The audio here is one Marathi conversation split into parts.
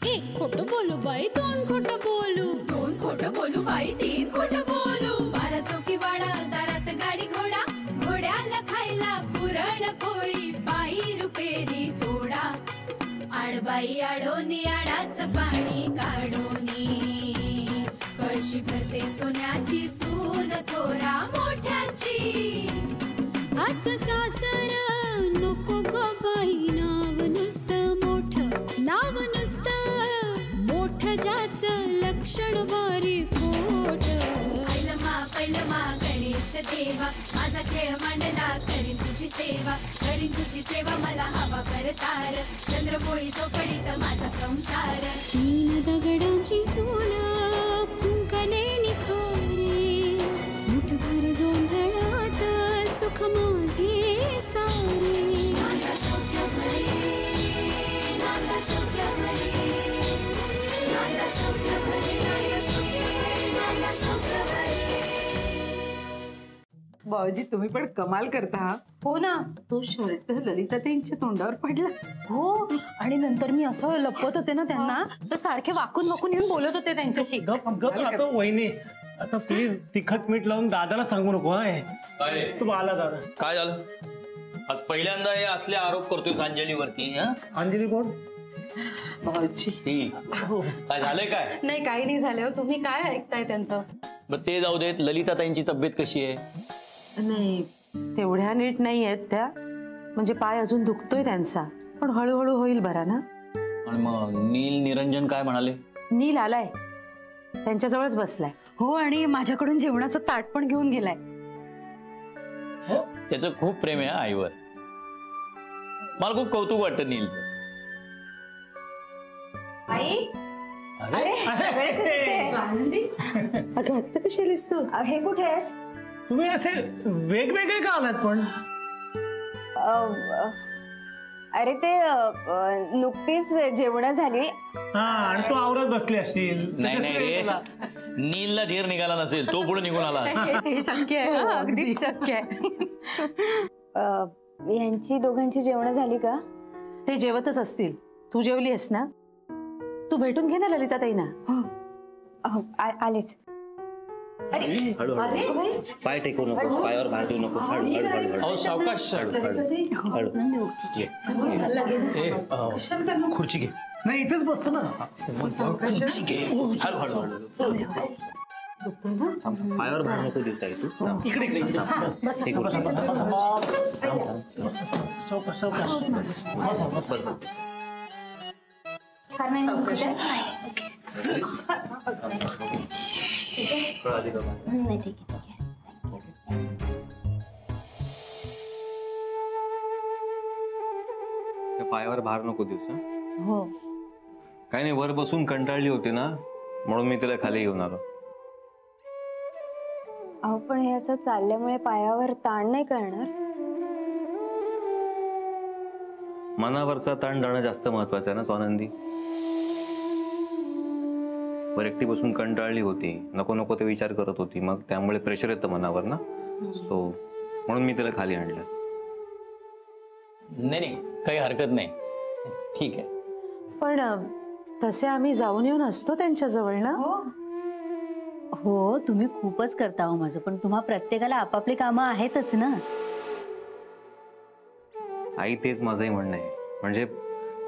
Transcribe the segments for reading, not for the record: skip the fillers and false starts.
एक खोटं बोलू बाई, दोन खोटं बोलू, दोन खोटं बोलू बाई, तीन खोटं बोलू. 12 चौकी वाडा, दारात गाडी घोडा, घोड्याला खायला पुरण पोळी, बाई रुपेरी थोडा. आडबाई आडोनी आडाच पाणी काढोनी, कळशी भरते सोन्याची सून थोरा मोठ्याची. असं सासर नको ग बाई, नाव नुसतं मोठं, नाव नुसतं मोठं, ज्याचं लक्षण बारी खोट. पैलमा गणेश देवा, माझा खेळ मांडला, करीन तुझी सेवा, करीन तुझी सेवा, मला हवा करतार, चंद्रपोळी चौकडीत माझा संसार. 3 दगडांची चूल फुंकले निखारे, मुठभर जोंधळात सुख माझे सारे. नांदा सौख्य भरे, नांदा सौख्य भरे, नांदा सौख्य भरे, नांदा सौख्य भरे. भाऊजी तुम्ही पण कमाल करता. हो ना. तो शर्ट ललिता त्यांच्या तोंडावर पडला. हो, आणि नंतर मी असं लपवत होते ना त्यांना, तर सारखे वाकून वाकून येऊन बोलत होते त्यांच्याशी. आता वहिनी, आता प्लीज तिखट मीठ लावून दादाला सांगू नको. काय तू आला दादा, काय झालं? आज पहिल्यांदा हे असले आरोप करतोय अंजलीवरती. अंजली कोण? भाऊजी काय झालंय? काय नाही, काही नाही झालं. तुम्ही काय ऐकताय त्यांचं? बरं ते जाऊ देत. ललिता ताईंची तब्येत कशी आहे? नाही, तेवढ्या नीट नाही आहेत त्या, म्हणजे पाय अजून दुखतोय त्यांचा, पण हळूहळू होईल बरा ना. आणि मग नील निरंजन काय म्हणाले? नील आलाय, त्यांच्याजवळच बसलाय. हो, आणि माझ्याकडून जेवणाचं ताट पण घेऊन गेलाय. त्याचं खूप प्रेम आहे आईवर. मला खूप कौतुक वाटतं नीलचं. अगं आत्ता कशी आलीस तू? हे कुठे आहेस? तुम्ही असे वेगवेगळे का आलात पण? अरे ते नुकतीच जेवण झाली. हा, आणि तू आवरत बसली असतील. नाही नाही रे, नीलला धीर निघाला नसेल, तो पुढे निघून आला. हे शक्य आहे, अगदी शक्य आहे. यांची दोघांची जेवण झाली का? ते जेवतच असतील. तू जेवली आहेस ना? तू भेटून घे ना ललिता ताईंना. आलेच. पाय टेकू नको, पायावर भार देऊ नको. सावकाश. खुर्ची घे. नाही, इथेच बसतो ना. खुर्ची घे. पायावर भार नको देऊ ताई. तू इकडे इकडे इकडे. सावकाश सावकाश. पायावर भार नको देऊस. हो. काही नाही, वर बसून कंटाळली होती ना, म्हणून मी तिला खाली घेऊन आलो. अहो, पण हे असं चालल्यामुळे पायावर ताण नाही करणार? मनावरचा ताण जाणं जास्त महत्वाचं आहे ना स्वानंदी. वर एकटी बसून कंटाळली होती, नको नको ते विचार करत होती, मग त्यामुळे प्रेशर येतं मनावर ना. सो म्हणून मी तिला खाली आणलं. नाही नाही, काही हरकत नाही, ठीक आहे. पण तसे आम्ही जाऊन येऊन असतो त्यांच्या जवळ ना. हो, तुम्ही खूपच करता हो माझं, पण तुम्हा प्रत्येकाला आपापली कामं आहेतच ना. आई, तेच माझंही म्हणणं आहे. म्हणजे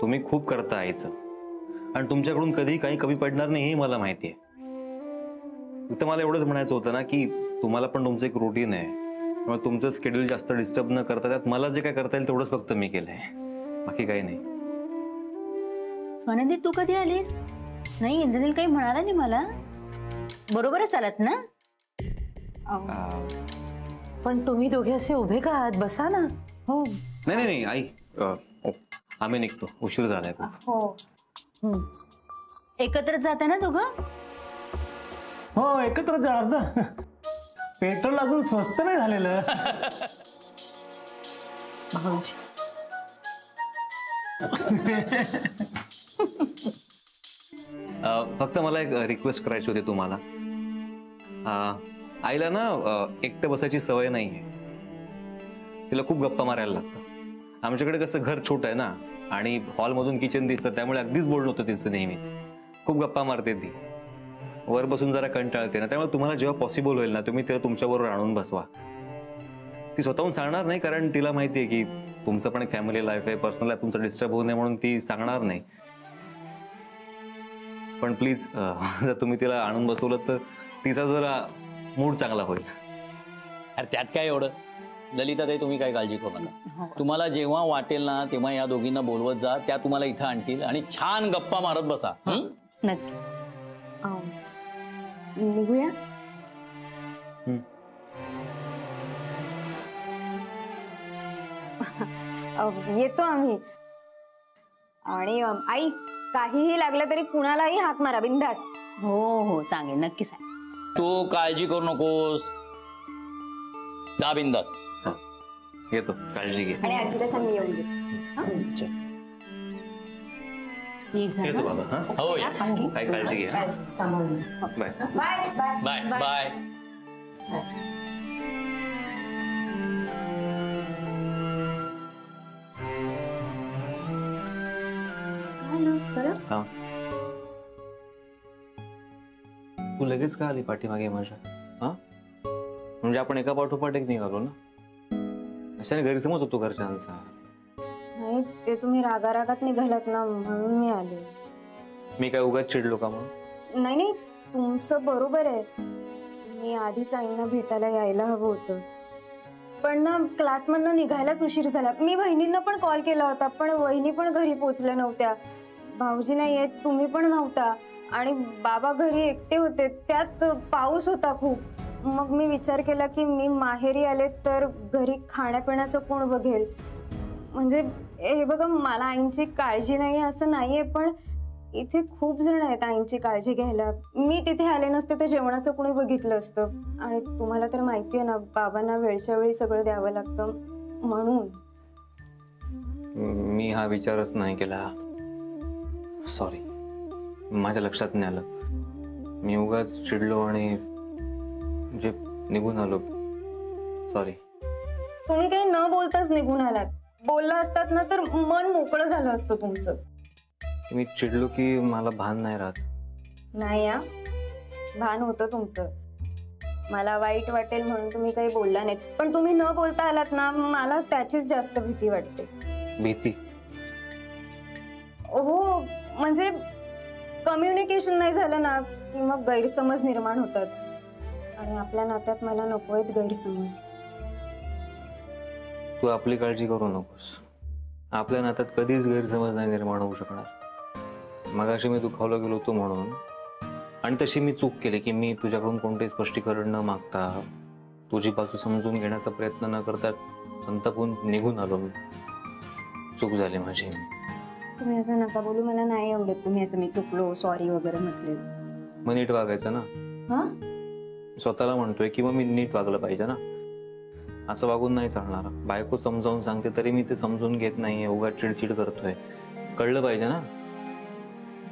तुम्ही खूप करता आईचं, आणि तुमच्याकडून कधी काही कमी पडणार नाही हे मला माहिती आहे. फक्त मला एवढंच म्हणायचं होतं ना की तुम्हाला पण तुमचं एक रुटीन आहे, मग तुमचं शेड्यूल जास्त डिस्टर्ब न करता त्यात मला जे काय करता येईल तेवढंच फक्त मी केलंय, बाकी काही नाही. स्वानंदी, तू कधी आलीस? नाही, इंद्रनील काही म्हणाला नाही मला. बरोबरच आलात ना? पण तुम्ही दोघे असे उभे का आहात? बसा ना. हो. नाही नाही आई, आम्ही निघतो, उशीर झालाय खूप. हो. एकत्रच जाता ना दोघं? हो, एकत्र जा. अर्धा पेट्रोल अजून स्वस्त नाही झालेलं. भाऊजी फक्त मला एक रिक्वेस्ट करायची होती तुम्हाला. आईला ना एकटं बसायची सवय नाहीये, तिला खूप गप्पा मारायला लागतं. आमच्याकडे कसं घर छोटं आहे ना, आणि हॉलमधून किचन दिसतं, त्यामुळे अगदीच बोलणं होतं तिचं नेहमीच. खूप गप्पा मारते ती, वर बसून जरा कंटाळते ना, त्यामुळे तुम्हाला जेव्हा पॉसिबल होईल ना तुम्ही तिला तुमच्याबरोबर आणून बसवा. ती स्वतःहून सांगणार नाही, कारण तिला माहिती आहे की तुमचं पण एक फॅमिली लाईफ आहे, पर्सनल लाईफ तुमचं डिस्टर्ब होऊ नये म्हणून ती सांगणार नाही. पण प्लीज जर तुम्ही तिला आणून बसवलं तर तिचा जरा मूड चांगला होईल. अरे त्यात काय एवढं ललिताताई, तुम्ही काय काळजी करू नका. तुम्हाला जेव्हा वाटेल ना तेव्हा या दोघींना बोलवत जा, त्या तुम्हाला इथं आणतील आणि छान गप्पा मारत बसा. नक्की. निघूया. येतो आम्ही. आणि आई, काहीही लागलं तरी कुणालाही हाक मारा, बिनधास्त. हो हो सांगेन, नक्की सांग. तू काळजी करू नकोस, जा बिंदास. येतो, काळजी घे. आणि आजीला सांग मी येऊन घे. नीट जा येतो ना. बाबा. हा हो या. काय काळजी घे. Bye. Bye bye. Bye bye. चला. तू लगेच का आली पाठीमागे माझ्या? हा, म्हणजे आपण एका पाठोपाठ एक निघालो ना. अशाने गैरसमज होतो घरच्यांचा. नाही, ते तुम्ही रागारागात निघालात ना, म्हणून मी आले. मी काय उगाच चिडलो का म्हणून? नाही नाही, तुमचं बरोबर आहे. मी आधीच आईंना भेटायला यायला हवं होतं, पण ना क्लासमधनं निघायलाच उशीर झाला. मी वहिनींना पण कॉल केला होता, पण वहिनी पण घरी पोचल्या नव्हत्या. भाऊजी नाही आहेत, तुम्ही पण नव्हता, आणि बाबा घरी एकटे होते, त्यात पाऊस होता खूप. मग मी विचार केला की मी माहेरी आले तर घरी खाण्यापिण्याचं कोण बघेल. म्हणजे हे बघा, मला आईंची काळजी नाही असं नाहीये, पण इथे खूप जण आहेत आईंची काळजी घ्यायला. मी तिथे आले नसते तर जेवणाचं कोणी बघितलं असतं. आणि तुम्हाला तर माहिती आहे ना, बाबांना वेळच्या वेळी सगळं द्यावं लागतं, म्हणून. मी हा विचारच नाही केला. सॉरी, माझ्या लक्षात नाही आलं. मी उगाच चिडलो आणि म्हणजे निघून आलो. सॉरी. तुम्ही काही न बोलताच निघून आलात. बोलला असतात ना तर मन मोकळं झालं असतं तुमचं. मी चिडलो की मला भान नाही राहत. नाही या, भान होतं तुमचं. मला वाईट वाटेल म्हणून तुम्ही काही बोलला नाही, पण तुम्ही न बोलता आलात ना, मला त्याचीच जास्त भीती वाटते. भीती? हो, म्हणजे कम्युनिकेशन नाही झालं ना की मग गैरसमज निर्माण होतात, आणि आपल्या नात्यात मला नको आहेत गैरसमज. तू आपली काळजी करू नकोस. आपल्या नात्यात कधीच गैरसमज नाही निर्माण होऊ शकणार. मगाशी मी दुखावला गेलो होतो म्हणून, आणि तशी मी चूक केली की मी तुझ्याकडून कोणतेही स्पष्टीकरण न मागता, तुझी बाजू समजून घेण्याचा प्रयत्न न करता संतापून निघून आलो. मी चूक झाली माझी. तुम्ही असं नका बोलू, मला नाही आवडत तुम्ही असं मी चुकलो सॉरी वगैरे म्हटले. मग नीट वागायचं ना. हा, स्वतःला म्हणतोय की मग मी नीट वागलं पाहिजे ना. असं वागून नाही चालणार. बायको समजावून सांगते तरी मी ते समजून घेत नाहीये, उगाच चिडचिड करतोय. कळलं पाहिजे ना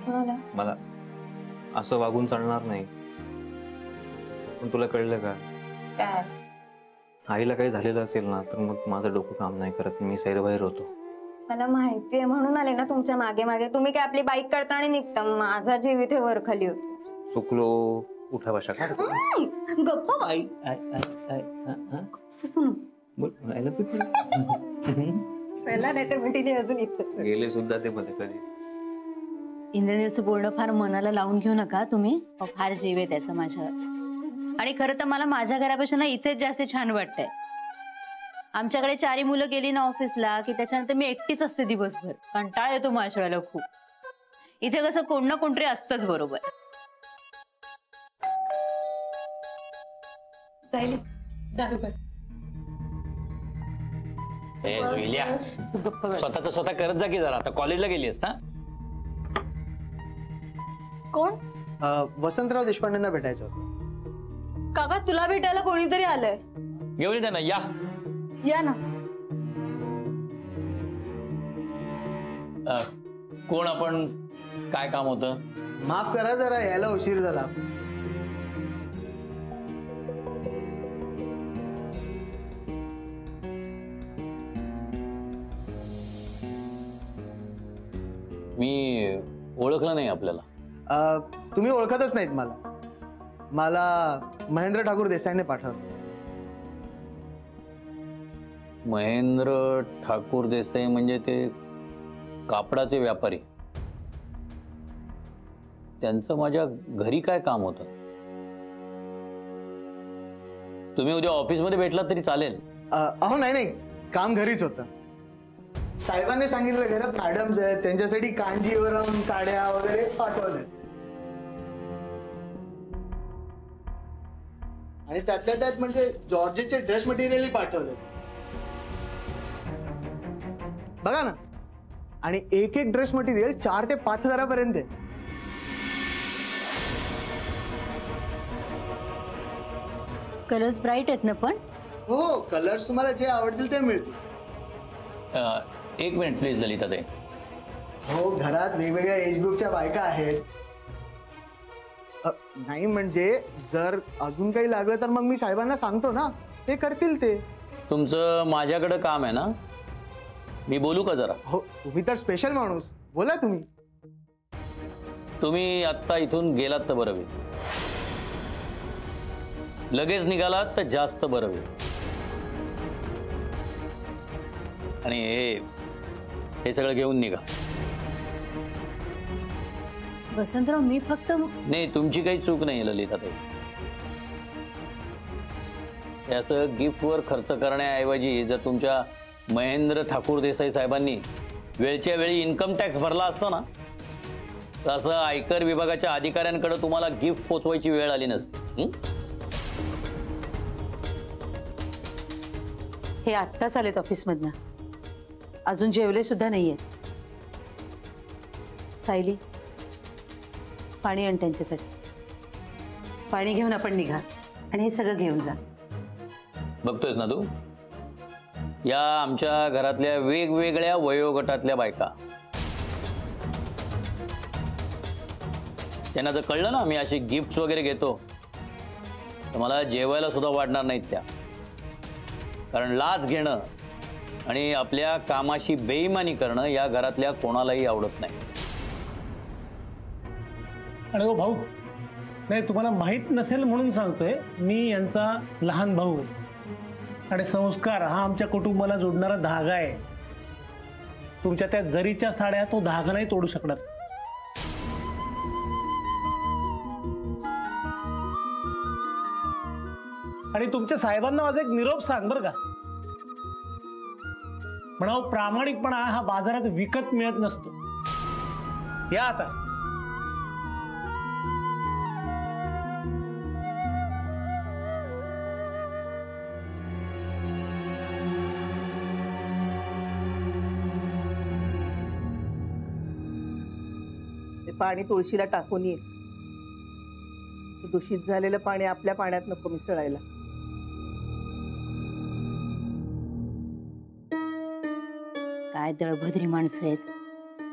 कोणाला? मला. असं वागून चालणार नाही. पण तुला कळलं का? काय? आईला काही झालेलं असेल ना तर मग माझं डोकं काम नाही करत. मी सैरबाहेर होतो. मला माहिती आहे, म्हणून आले ना तुमच्या मागे मागे. तुम्ही काय आपली बाईक काढता आणि निघता, माझा जीव इथे वर खाली होतो. चुकलो. उठा बशा. गप्पा. आई आई आई बोल. चला, नाही तर भेटीने अजून इथंच गेले सुद्धा ते मध्ये कधी. इंद्रनीलचं बोलणं फार मनाला लावून घेऊ नका तुम्ही. फार जीव आहे त्याचा माझ्यावर. आणि खरं तर मला माझ्या घरापेक्षा ना इथेच जास्त छान वाटतंय. आमच्याकडे 4 मुलं गेली ना ऑफिसला की त्याच्यानंतर मी एकटीच असते दिवसभर. कंटाळा येतो माझ्या वेळेला खूप. इथे कसं कोण ना कोणतरी असतंच बरोबर. स्वतःच स्वतः करत जा की जरा. आता कॉलेजला गेलीस ना. कोण? वसंतराव देशपांडेंना भेटायचं होतं. काका, तुला भेटायला कोणीतरी आलंय. घेऊन येते ना. या ना. कोण आपण? काय काम होतं? माफ करा, जरा यायला उशीर झाला. मी ओळखलं नाही आपल्याला. तुम्ही ओळखतच नाहीत मला महेंद्र ठाकूर देसाईने पाठवलं. महेंद्र ठाकूर देसाई म्हणजे ते कापडाचे व्यापारी. त्यांचं माझ्या घरी काय काम होतं? तुम्ही उद्या ऑफिसमध्ये भेटलात तरी चालेल. अहो नाही, काम घरीच होतं. साहेबांनी सांगितलं घरात मॅडम्स आहेत, त्यांच्यासाठी कांजीवरम साड्या वगैरे पाठवले. आणि त्यातल्या त्यात म्हणजे जॉर्जेटचे ड्रेस मटेरियलही पाठवले. बघा ना, आणि एक ड्रेस मटेरियल 4 ते 5 हजारापर्यंत आहे. कलर्स ब्राईट आहेत ना पण? हो, कलर्स तुम्हाला जे आवडतील ते मिळतील. एक मिनिट प्लीज ललिताताई. हो, घरात वेगवेगळ्या एज ग्रुपच्या बायका आहेत. नाही म्हणजे जर अजून काही लागलं तर मग मी साहेबांना सांगतो ना, ते करतील ते. तुमचं माझ्याकडे काम आहे ना, मी बोलू का जरा? हो, तुम्ही तर स्पेशल माणूस, बोला तुम्ही. तुम्ही आत्ता इथून गेलात तर बरं होईल. लगेच निघालात तर जास्त बरं होईल. आणि हे सगळं घेऊन निघा. वसंतराव, मी फक्त नाही, तुमची काही चूक नाही ललिताताई. असं गिफ्टवर खर्च करण्याऐवजी जर तुमच्या महेंद्र ठाकूर देसाई साहेबांनी वेळच्या वेळी इन्कम टॅक्स भरला असता ना, तर असं आयकर विभागाच्या अधिकाऱ्यांकडे तुम्हाला गिफ्ट पोचवायची वेळ आली नसती. हे आत्ताच आलेत ऑफिसमधनं, अजून जेवले सुद्धा नाहीये. सायली, पाणी आण त्यांच्यासाठी. पाणी घेऊन आपण निघा आणि हे सगळं घेऊन जा. बघतोयस ना तू, या आमच्या घरातल्या वेगवेगळ्या वयोगटातल्या बायका, त्यांना जर कळलं ना मी अशी गिफ्ट्स वगैरे घेतो, तर मला जेवायला सुद्धा वाढणार नाहीत त्या. कारण लाच घेणं आणि आपल्या कामाशी बेईमानी करणं या घरातल्या कोणालाही आवडत नाही. आणि हो भाऊ, नाही तुम्हाला माहित नसेल म्हणून सांगतोय, मी यांचा लहान भाऊ आहे. आणि संस्कार हा आमच्या कुटुंबाला जोडणारा धागा आहे. तुमच्या त्या जरीच्या साड्या तो धागा नाही तोडू शकणार. आणि तुमच्या साहेबांना माझा एक निरोप सांग बरं का. म्हणावं, प्रामाणिकपणा हा बाजारात विकत मिळत नसतो. या आता. पाणी तुळशीला टाकून ये. दूषित झालेलं पाणी आपल्या पाण्यात नको मिसळायला. काय दळभद्री माणसं आहेत.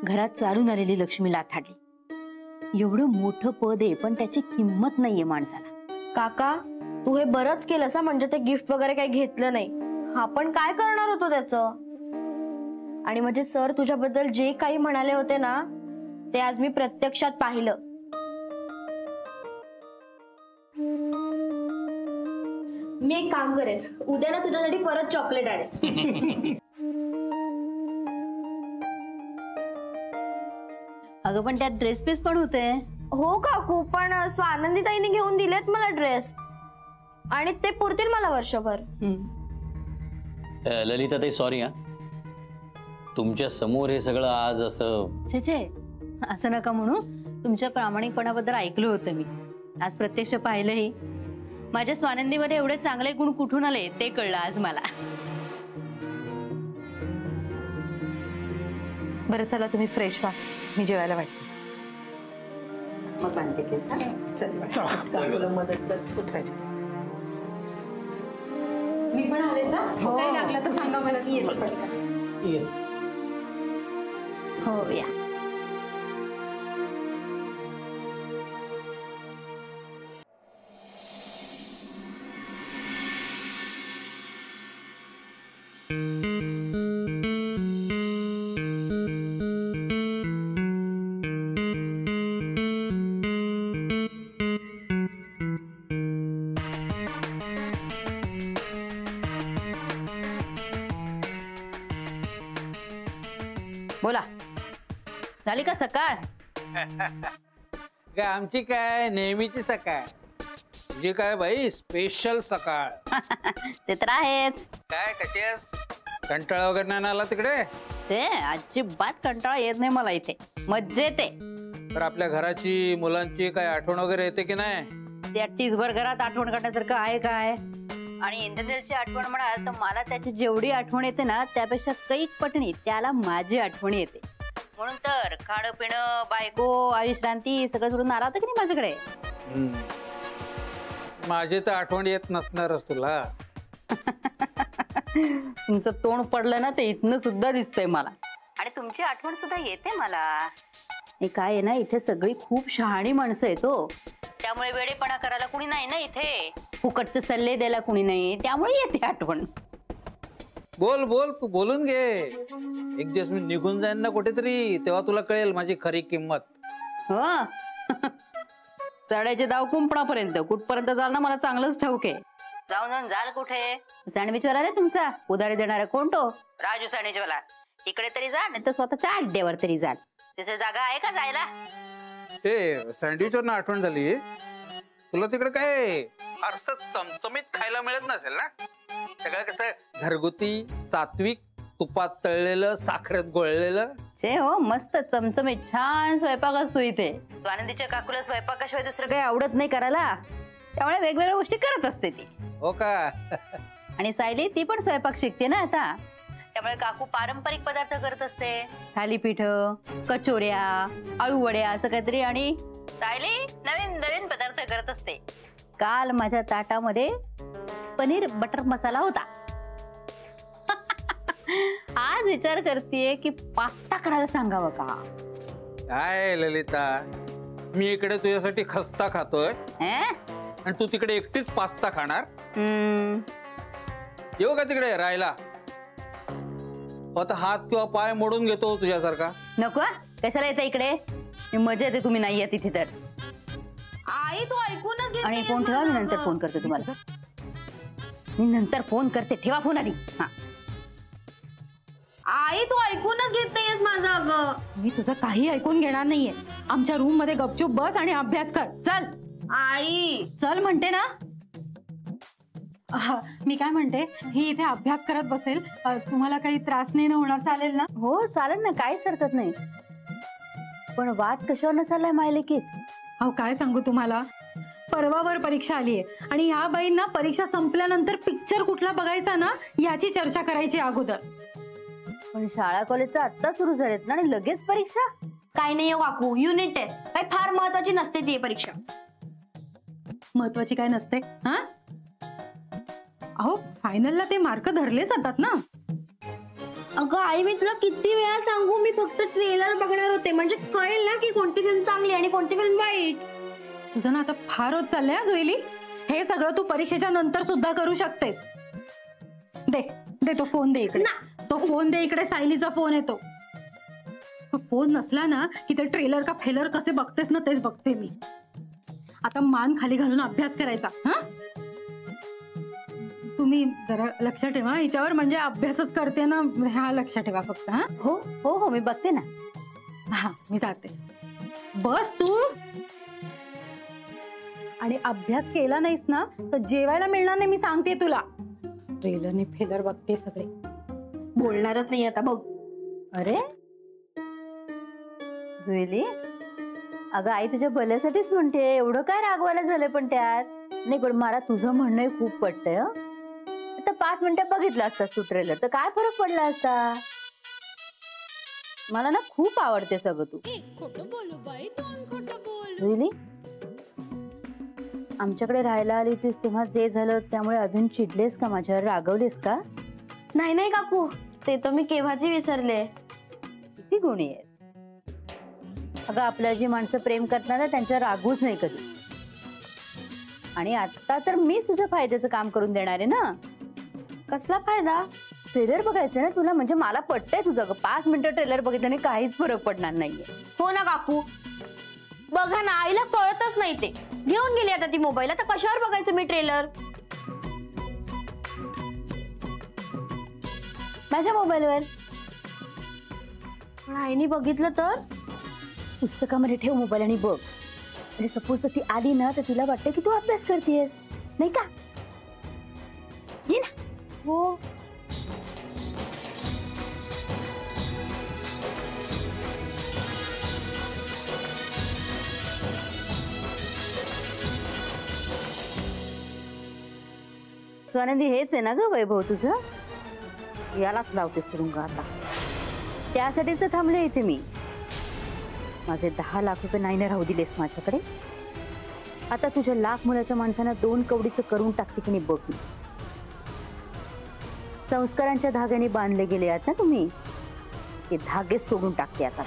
घरात चालून आलेली लक्ष्मी लाथाडली. एवढं मोठं पद आहे पण त्याची किंमत नाहीये माणसाला. काका, तू हे बरंच केलंस म्हणजे ते गिफ्ट वगैरे काही घेतलं नाही. आपण काय करणार होतो त्याचं? आणि म्हणजे सर तुझ्याबद्दल जे काही म्हणाले होते ना, ते आज मी प्रत्यक्षात पाहिलं. मी एक काम करेन, उद्या ना तुझ्यासाठी परत चॉकलेट आणेन. अगं पण त्यात ड्रेस पीस पण होते. हो काकू, पण स्वानंदी ताईने घेऊन दिलेत मला ड्रेस, आणि ते पुरतील मला वर्षभर. ललिताताई, सॉरी हा, तुमच्या समोर हे सगळं आज असं. छे, असं नका म्हणू. तुमच्या प्रामाणिकपणाबद्दल ऐकलं होतं मी, आज प्रत्यक्ष पाहिलंही. माझ्या स्वानंदीमध्ये एवढे चांगले गुण कुठून आले ते कळलं आज मला. बरं, चला तुम्ही फ्रेश व्हा, मी जेवायला वाटते. मग बांधते केस. चल, मदत कर उतरायची. मी पण आले जा. काही लागलं तर सांगा मला, मी येते पटकन. हो या. बोला, झाली का सकाळ? काय आमची काय नेहमीची सकाळ, तुझी काय बाई स्पेशल सकाळ. ते तर आहेच. काय कशी आहेस? कंटाळा वगैरे नाही आला तिकडे? ते अजिबात कंटाळा येत नाही मला, इथे मज्जेत आहे. तर आपल्या घराची मुलांची काय आठवण वगैरे येते की नाही? त्या टीसभर घरात आठवण काढण्यासारखं आहे काय? आणि इंद्रदेवची आठवण म्हणाल तर मला त्याची जेवढी आठवण येते ना त्यापेक्षा कैक पटणी त्याला माझी आठवण येते. म्हणून तर खाणं पिणं बायको विश्रांती सगळं सोडून आला होतं की नाही माझ्याकडे. माझी तर आठवण येत नसणारच तुला. तुमचं तोंड पडलं ना ते इथनं सुद्धा दिसतंय मला. आणि तुमची आठवण सुद्धा येते मला. हे काय आहे ना, इथे सगळी खूप शहाणी माणसं आहेत हो. त्यामुळे वेडेपणा करायला कुणी नाही ना इथे, फुकटचे सल्ले द्यायला कुणी नाही, त्यामुळे येते आठवण. बोल बोल, तू बोलून घे. एक दिवस मी निघून जाईन ना कुठेतरी, तेव्हा तुला कळेल माझी खरी किंमत. हो चढायचे दाव कुंपणापर्यंत, कुठपर्यंत जाल ना मला चांगलंच ठाऊक आहे. जाऊन जाऊन जाल कुठे? सँडविचवाला रे तुमचा उधारी देणारा कोण तो? राजू सँडविचवाला. तिकडे तरी जा, नाही तर स्वतःच्या अड्ड्यावर तरी जाल. तिथे जागा आहे का जायला? ते सँडविचवर आठवण झाली, तुला तिकडे काय फारसं चमचमीत खायला मिळत नसेल ना? सगळं कसं घरगुती सात्विक, तुपात तळलेलं, साखरेत गोळलेलं. छे हो, मस्त चमचमीत छान स्वयंपाक असतो इथे. तू आनंदीच्या काकूला स्वयंपाकाशिवाय दुसरं काही आवडत नाही करायला, त्यामुळे वेगवेगळ्या गोष्टी करत असते ती. हो का? आणि सायली ती पण स्वयंपाक शिकते ना आता, त्यामुळे काकू पारंपरिक पदार्थ करत असते. थालीपीठ, कचोऱ्या, आळूवड्या असं काहीतरी. आणि सायली नवीन नवीन पदार्थ करत असते. काल माझ्या ताटामध्ये पनीर बटर मसाला होता. आज विचार करतेय की पास्ता करायला सांगावं का. काय ललिता, मी इकडे तुझ्यासाठी खस्ता खातोय आणि तू तिकडे एकटीच पास्ता खाणार? येऊ का तिकडे राहायला? आता हात किंवा पाय मोडून घेतो तुझ्यासारखा. नको, कशाला येते इकडे? मजा येते तुम्ही नाही येत इथे तर. आई तू ऐकूनच घे. आणि फोन ठेवा, मी नंतर फोन करते तुम्हाला. मी नंतर फोन करते, ठेवा फोन आधी. हा आई तू ऐकूनच घेत नाहीयेस माझं. अगं मी तुझं काही ऐकून घेणार नाहीये. आमच्या रूम मध्ये गपचूप बस आणि अभ्यास कर. चल आई, चल म्हणते ना. मी काय म्हणते, ही इथे अभ्यास करत बसेल, तुम्हाला काही त्रास नाही ना होणार? चालेल ना? हो चालेल ना, काहीच हरकत नाही. पण वाद कशावर नसालाय मायलेकीत? अहो काय सांगू तुम्हाला, परवावर परीक्षा आली आहे आणि ह्या बाईंना परीक्षा संपल्यानंतर पिक्चर कुठला बघायचा ना याची चर्चा करायची अगोदर. पण शाळा कॉलेजचा आत्ता सुरू झालेत ना आणि लगेच परीक्षा? काय नाही हो काकू, युनिट टेस्ट काही फार महत्वाची नसते ती परीक्षा. महत्वाची काय नसते? हा अहो फायनलला ते मार्क धरले जातात ना. अगं आई, मी तुला किती वेळा सांगू, मी फक्त ट्रेलर बघणार होते, म्हणजे कळेल ना की कोणती फिल्म चांगली आणि कोणती फिल्म वाईट. तुझं ना आता फार होत चाललंय जोयली. हे सगळं तू परीक्षेच्या नंतर सुद्धा करू शकतेस. दे दे तो फोन, दे इकडे. तो फोन दे इकडे, सायलीचा फोन येतो. फोन नसला ना की ते ट्रेलर का फेलर कसे बघतेस ना तेच बघते मी. आता मान खाली घालून अभ्यास करायचा. हा तुम्ही जरा लक्ष ठेवा हिच्यावर, म्हणजे अभ्यासच करते ना, हा लक्ष ठेवा फक्त. हा हो हो हो, मी बघते ना. हा मी जाते. बस तू. आणि अभ्यास केला नाहीस ना तर जेवायला मिळणार नाही, मी सांगते तुला. ट्रेलरने फेलर बघते सगळे. बोलणारच नाही आता बघ. अरे जुईली, अगं आई तुझ्या भल्यासाठीच म्हणते, एवढं काय रागवायला झालं पण त्यात? नाही पण मला तुझं म्हणणं खूप पटतंय. आता 5 मिनिटं बघितलं असतास तू ट्रेलर तर काय फरक पडला असता? मला ना खूप आवडते सगळं तू. जुईली, आमच्याकडे राहायला आली होतीस तेव्हा जे झालं त्यामुळे अजून चिडलेस का माझ्यावर, रागवलेस का? नाही नाही काकू, ते तर मी केव्हाची विसरले. किती गुणी आहेस अगं. आपल्या जी माणसं प्रेम करतात ना त्यांच्यावर रागूच नाही कधी. आणि आता तर मीच तुझ्या फायद्याचं काम करून देणार आहे ना. कसला फायदा? ट्रेलर बघायचं ना तुला, म्हणजे मला पटतंय तुझं. 5 मिनिटं ट्रेलर बघितल्याने काहीच फरक पडणार नाहीये. हो ना काकू, बघा ना, आईला कळतच नाही. ते घेऊन गेली आता ती मोबाईल. आता कशावर बघायचं मी ट्रेलर? माझ्या मोबाईलवर. पण आईने बघितलं तर पुस्तकामध्ये ठेव मोबाईल आणि बघ. म्हणजे सपोज ती आली ना तर तिला वाटतं की तू अभ्यास करतेस, नाही का? ये ना. हो. स्वानंदी, हेच आहे ना ग वैभव तुझं? यालाच लावते सुरुंग आता. त्यासाठीच तर थांबले इथे मी. माझे 10 लाख रुपये नाही ना राहू दिलेस माझ्याकडे. आता तुझ्या लाख मुलाच्या माणसांना 2 कवडीचं करून टाकते की नाही बघ मी. संस्कारांच्या धाग्याने बांधले गेले आता तुम्ही, ते धागेच तोडून टाकते आता.